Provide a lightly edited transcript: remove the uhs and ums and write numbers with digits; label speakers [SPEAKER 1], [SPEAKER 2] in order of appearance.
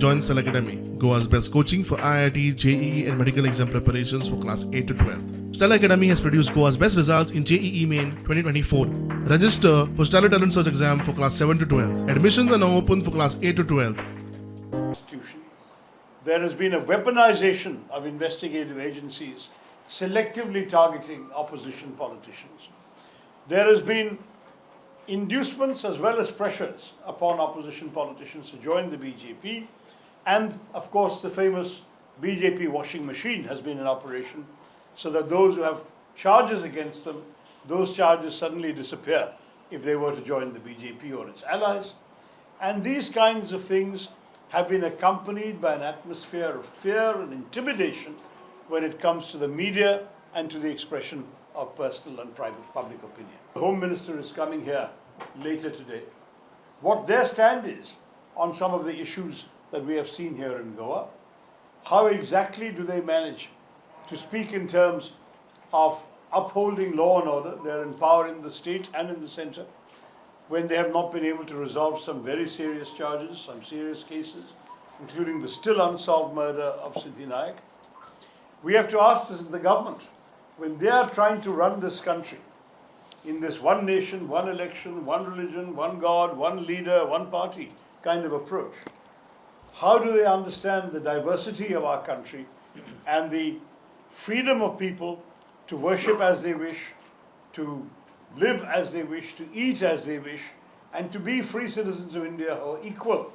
[SPEAKER 1] Join Stellar Academy, Goa's best coaching for IIT, JEE and medical exam preparations for class 8 to 12. Stellar Academy has produced Goa's best results in JEE Main 2024. Register for Stellar Talent Search exam for class 7 to 12. Admissions are now open for class 8 to 12.
[SPEAKER 2] There has been a weaponization of investigative agencies selectively targeting opposition politicians. There has been inducements as well as pressures upon opposition politicians to join the BJP, and of course the famous BJP washing machine has been in operation, so that those who have charges against them, those charges suddenly disappear if they were to join the BJP or its allies. And these kinds of things have been accompanied by an atmosphere of fear and intimidation when it comes to the media and to the expression of personal and private public opinion. The Home Minister is coming here later today. What their stand is on some of the issues that we have seen here in Goa, how exactly do they manage to speak in terms of upholding law and order, they're in power in the state and in the centre, when they have not been able to resolve some very serious charges, some serious cases, including the still unsolved murder of Siddhi Nayak. We have to ask the government, when they are trying to run this country in this one nation, one election, one religion, one God, one leader, one party kind of approach, how do they understand the diversity of our country and the freedom of people to worship as they wish, to live as they wish, to eat as they wish, and to be free citizens of India who are equal